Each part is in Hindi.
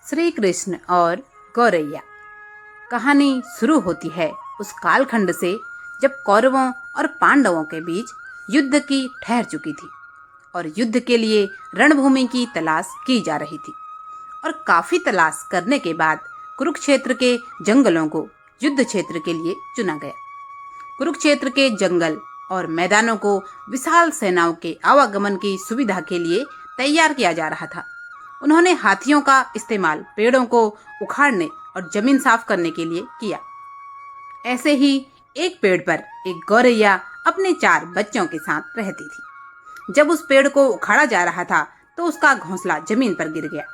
श्री कृष्ण और गौरैया। कहानी शुरू होती है उस कालखंड से जब कौरवों और पांडवों के बीच युद्ध की ठहर चुकी थी और युद्ध के लिए रणभूमि की तलाश की जा रही थी। और काफी तलाश करने के बाद कुरुक्षेत्र के जंगलों को युद्ध क्षेत्र के लिए चुना गया। कुरुक्षेत्र के जंगल और मैदानों को विशाल सेनाओं के आवागमन की सुविधा के लिए तैयार किया जा रहा था। उन्होंने हाथियों का इस्तेमाल पेड़ों को उखाड़ने और जमीन साफ करने के लिए किया। ऐसे ही एक पेड़ पर एक गौरैया अपने 4 बच्चों के साथ रहती थी। जब उस पेड़ को उखाड़ा जा रहा था तो उसका घोंसला जमीन पर गिर गया,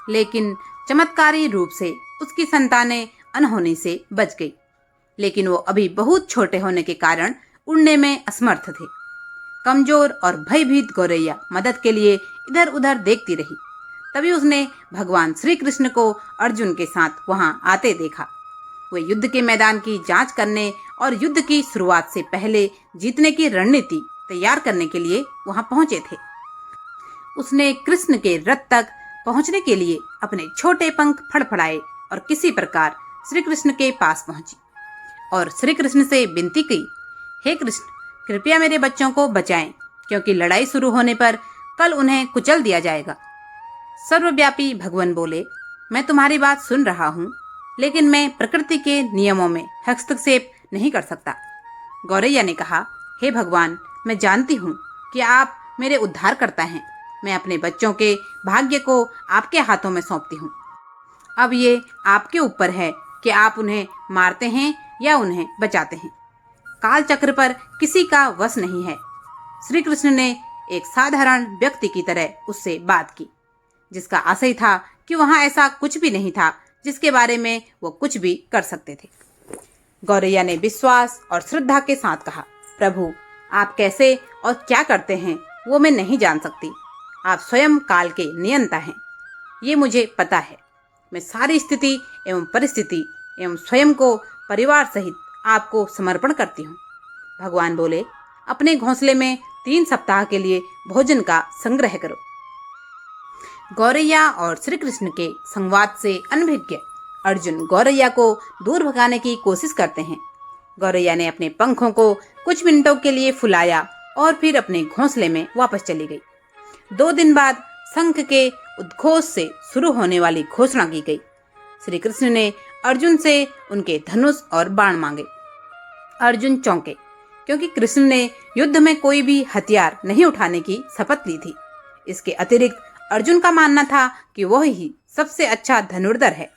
लेकिन चमत्कारी रूप से उसकी संतानें अनहोनी से बच गई। लेकिन वो अभी बहुत छोटे होने के कारण उड़ने में असमर्थ थे। कमजोर और भयभीत गौरैया मदद के लिए इधर उधर देखती रही। तभी उसने भगवान श्री कृष्ण को अर्जुन के साथ वहां आते देखा। वे युद्ध के मैदान की जांच करने और युद्ध की शुरुआत से पहले जीतने की रणनीति तैयार करने के लिए वहां पहुंचे थे। उसने कृष्ण के रथ तक पहुंचने के लिए अपने छोटे पंख फड़फड़ाए और किसी प्रकार श्री कृष्ण के पास पहुंची और श्री कृष्ण से विनती की, हे कृष्ण, कृपया मेरे बच्चों को बचाएं, क्योंकि लड़ाई शुरू होने पर कल उन्हें कुचल दिया जाएगा। सर्वव्यापी भगवान बोले, मैं तुम्हारी बात सुन रहा हूँ, लेकिन मैं प्रकृति के नियमों में हस्तक्षेप नहीं कर सकता। गौरैया ने कहा, हे भगवान, मैं जानती हूँ कि आप मेरे उद्धार करता हैं। मैं अपने बच्चों के भाग्य को आपके हाथों में सौंपती हूँ। अब ये आपके ऊपर है कि आप उन्हें मारते हैं या उन्हें बचाते हैं। काल चक्र पर किसी का वश नहीं है। श्री कृष्ण ने एक साधारण व्यक्ति की तरह उससे बात की, जिसका आशय था कि वहां ऐसा कुछ भी नहीं था जिसके बारे में वो कुछ भी कर सकते थे। गौरैया ने विश्वास और श्रद्धा के साथ कहा, प्रभु, आप कैसे और क्या करते हैं वो मैं नहीं जान सकती। आप स्वयं काल के नियंता हैं, ये मुझे पता है। मैं सारी स्थिति एवं परिस्थिति एवं स्वयं को परिवार सहित आपको समर्पण करती हूँ। भगवान बोले, अपने घोंसले में 3 सप्ताह के लिए भोजन का संग्रह करो। गौरैया और श्री कृष्ण के संवाद से अनभिज्ञ अर्जुन गौरैया को दूर भगाने की कोशिश करते हैं। गौरैया ने अपने पंखों को कुछ मिनटों के लिए फुलाया और फिर अपने घोंसले में वापस चली गई। 2 दिन बाद शंख के उद्घोष से शुरू होने वाली घोषणा की गई। श्री कृष्ण ने अर्जुन से उनके धनुष और बाण मांगे। अर्जुन चौंके, क्योंकि कृष्ण ने युद्ध में कोई भी हथियार नहीं उठाने की शपथ ली थी। इसके अतिरिक्त अर्जुन का मानना था कि वह ही सबसे अच्छा धनुर्धर है।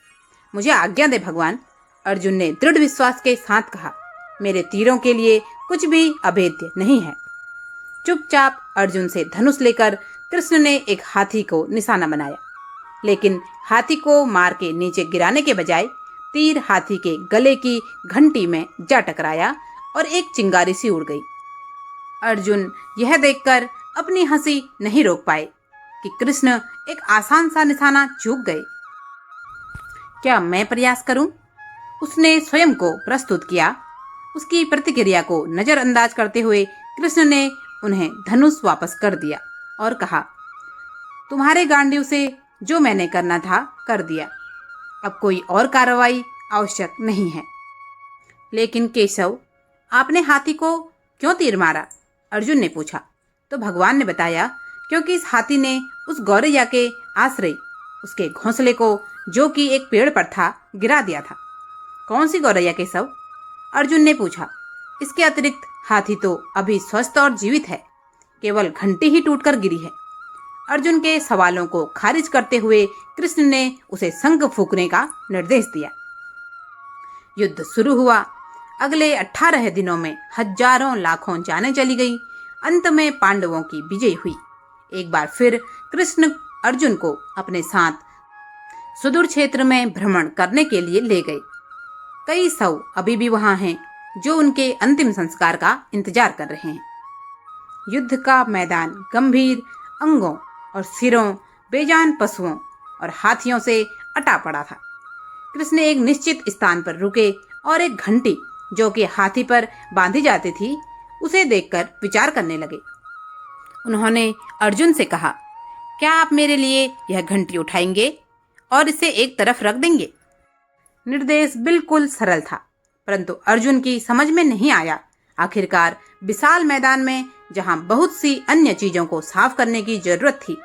मुझे आज्ञा दे भगवान, अर्जुन ने दृढ़ विश्वास के साथ कहा। मेरे तीरों के लिए कुछ भी अभेद्य नहीं है। चुपचाप अर्जुन से धनुष लेकर कृष्ण ने एक हाथी को निशाना बनाया, लेकिन हाथी को मार के नीचे गिराने के बजाय तीर हाथी के गले की घंटी में जा टकराया और एक चिंगारी सी उड़ गई। अर्जुन यह देखकर अपनी हंसी नहीं रोक पाए कि कृष्ण एक आसान सा निशाना चूक गए। क्या मैं प्रयास करूं? उसने स्वयं को प्रस्तुत किया। उसकी प्रतिक्रिया को नजरअंदाज करते हुए कृष्ण ने उन्हें धनुष वापस कर दिया और कहा, तुम्हारे गांडीव से जो मैंने करना था कर दिया। अब कोई और कार्रवाई आवश्यक नहीं है। लेकिन केशव, आपने हाथी को क्यों तीर मारा? अर्जुन ने पूछा। तो भगवान ने बताया, क्योंकि इस हाथी ने उस गौरैया के आश्रय उसके घोंसले को, जो कि एक पेड़ पर था, गिरा दिया था। कौन सी गौरैया केशव? अर्जुन ने पूछा। इसके अतिरिक्त हाथी तो अभी स्वस्थ और जीवित है, केवल घंटी ही टूटकर गिरी है। अर्जुन के सवालों को खारिज करते हुए कृष्ण ने उसे शंख फूंकने का निर्देश दिया। युद्ध शुरू हुआ। अगले 18 दिनों में हजारों लाखों जानें चली गई। अंत में पांडवों की विजय हुई। एक बार फिर कृष्ण अर्जुन को अपने साथ सुदूर क्षेत्र में भ्रमण करने के लिए ले गए। कई सौ अभी भी वहां हैं, जो उनके अंतिम संस्कार का इंतजार कर रहे हैं। युद्ध का मैदान गंभीर अंगों और सिरों, बेजान पशुओं और हाथियों से अटा पड़ा था। कृष्ण एक निश्चित स्थान पर रुके और एक घंटी, जो कि हाथी पर बांधी जाती थी, उसे देखकर विचार करने लगे। उन्होंने अर्जुन से कहा, क्या आप मेरे लिए यह घंटी उठाएंगे? और इसे एक तरफ रख देंगे। निर्देश बिल्कुल सरल था, परंतु अर्जुन की समझ में नहीं आया। आखिरकार विशाल मैदान में जहां बहुत सी अन्य चीजों को साफ करने की जरूरत थी,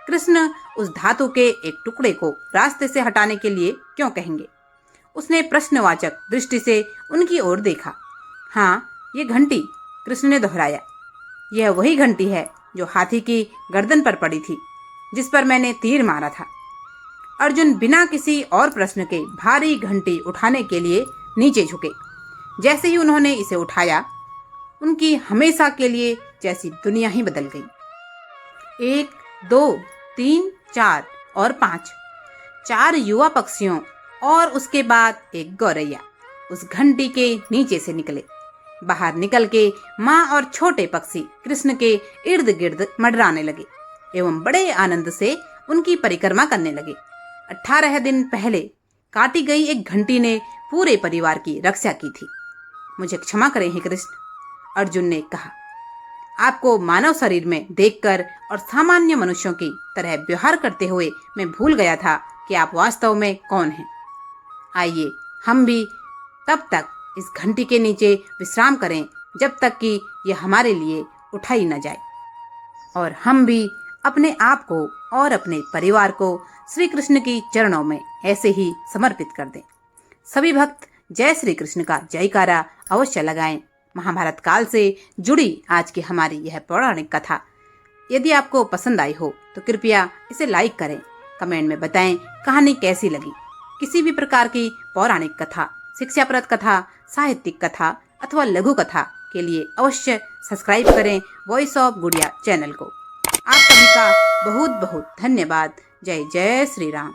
कृष्ण उस धातु के एक टुकड़े को रास्ते से हटाने के लिए क्यों कहेंगे? उसने प्रश्नवाचक दृष्टि से उनकी ओर देखा। हाँ, ये घंटी, कृष्ण ने दोहराया। यह वही घंटी है जो हाथी की गर्दन पर पड़ी थी, जिस पर मैंने तीर मारा था। अर्जुन बिना किसी और प्रश्न के भारी घंटी उठाने के लिए नीचे झुके। जैसे ही उन्होंने इसे उठाया, उनकी हमेशा के लिए जैसी दुनिया ही बदल गई। 1, 2, 3, 4 और 5, 4 युवा पक्षियों और उसके बाद एक गौरैया उस घंटी के नीचे से निकले। बाहर निकल के माँ और छोटे पक्षी कृष्ण के इर्द गिर्द मंडराने लगे एवं बड़े आनंद से उनकी परिक्रमा करने लगे। 18 दिन पहले काटी गई एक घंटी ने पूरे परिवार की रक्षा की थी। मुझे क्षमा करें हे कृष्ण, अर्जुन ने कहा। आपको मानव शरीर में देखकर और सामान्य मनुष्यों की तरह व्यवहार करते हुए मैं भूल गया था कि आप वास्तव में कौन हैं। आइए हम भी तब तक इस घंटी के नीचे विश्राम करें जब तक कि यह हमारे लिए उठाई न जाए, और हम भी अपने आप को और अपने परिवार को श्री कृष्ण की चरणों में ऐसे ही समर्पित कर दें। सभी भक्त जय श्री कृष्ण का जयकारा अवश्य लगाएं। महाभारत काल से जुड़ी आज की हमारी यह पौराणिक कथा यदि आपको पसंद आई हो तो कृपया इसे लाइक करें, कमेंट में बताएं कहानी कैसी लगी। किसी भी प्रकार की पौराणिक कथा, शिक्षाप्रद कथा, साहित्यिक कथा अथवा लघु कथा के लिए अवश्य सब्सक्राइब करें वॉइस ऑफ गुड़िया चैनल को। आप सभी का बहुत बहुत धन्यवाद। जय जय श्री राम।